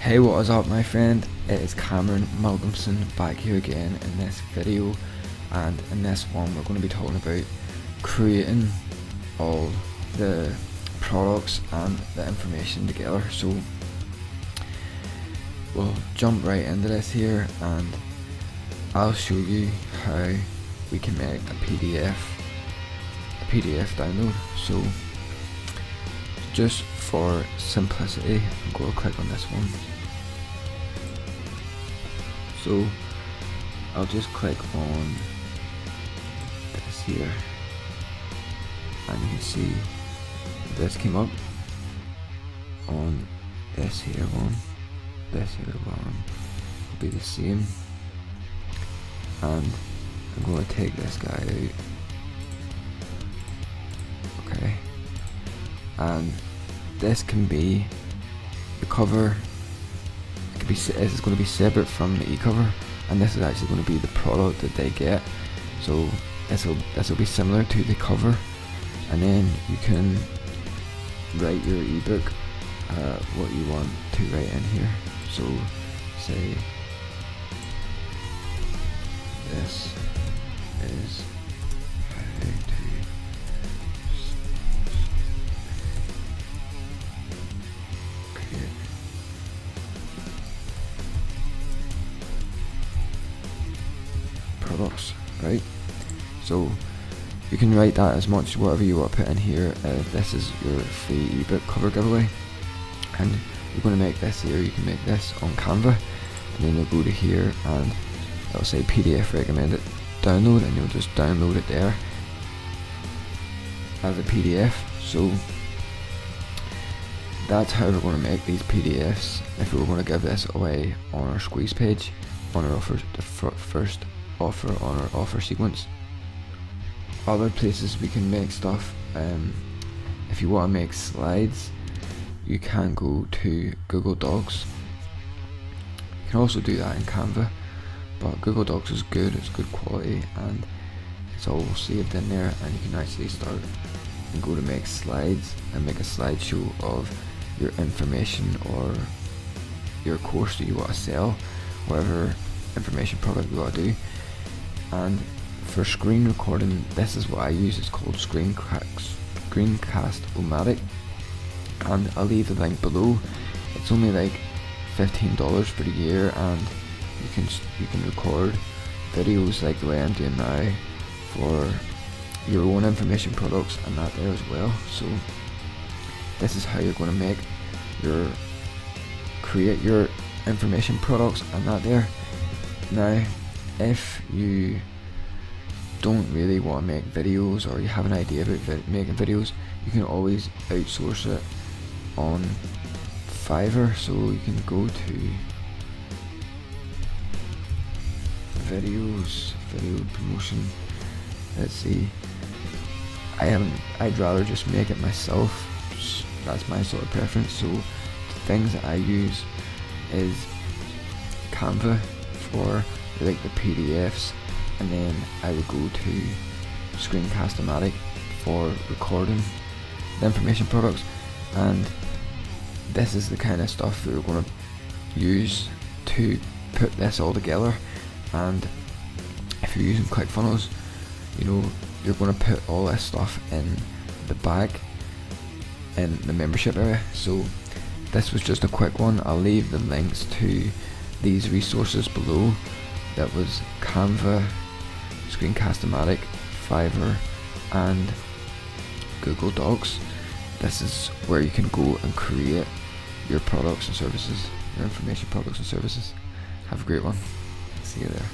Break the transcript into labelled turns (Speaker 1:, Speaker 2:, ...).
Speaker 1: Hey, what is up my friend? It is Cameron Malcolmson back here again in this video, and in this one we're going to be talking about creating all the products and the information together. So we'll jump right into this here and I'll show you how we can make a PDF download. So just for simplicity, I'm going to click on this one. So I'll just click on this here, and you can see this came up on this here one. This here one will be the same, and I'm going to take this guy out. Okay, and this can be the cover. This is going to be separate from the e-cover, and this is actually going to be the product that they get. So this will be similar to the cover, and then you can write your ebook what you want to write in here. So say this is how to create products, right? So you can write that as much whatever you want to put in here. This is your free ebook cover giveaway, and you're going to make this here. You can make this on Canva, and then you'll go to here and it'll say PDF recommended download, and you'll just download it there as a PDF. So that's how we're going to make these PDFs if we were going to give this away on our squeeze page, on our offer, the first offer on our offer sequence. Other places we can make stuff, if you want to make slides, you can go to Google Docs. You can also do that in Canva, but Google Docs is good, it's good quality, and it's all saved in there, and you can actually start and go to make slides and make a slideshow of your information or your course that you want to sell, whatever information product you want to do. And for screen recording, this is what I use. It's called Screencast-O-Matic, and I'll leave the link below. It's only like $15 for the year, and you can record videos like the way I'm doing now for your own information products and that there as well. So this is how you're going to create your information products and that there. Now, if you don't really want to make videos, or you have an idea about making videos, you can always outsource it on Fiverr. So you can go to video promotion. Let's see, I'd rather just make it myself. That's my sort of preference. So the things that I use is Canva for like the PDFs, and then I would go to Screencast-O-Matic for recording the information products. And this is the kind of stuff that we're going to use to put this all together. And if you're using ClickFunnels, you know, you're going to put all this stuff in the bag in the membership area. So this was just a quick one. I'll leave the links to these resources below. That was Canva, Screencast-O-Matic, Fiverr, and Google Docs. This is where you can go and create your products and services, your information products and services. Have a great one. See you there.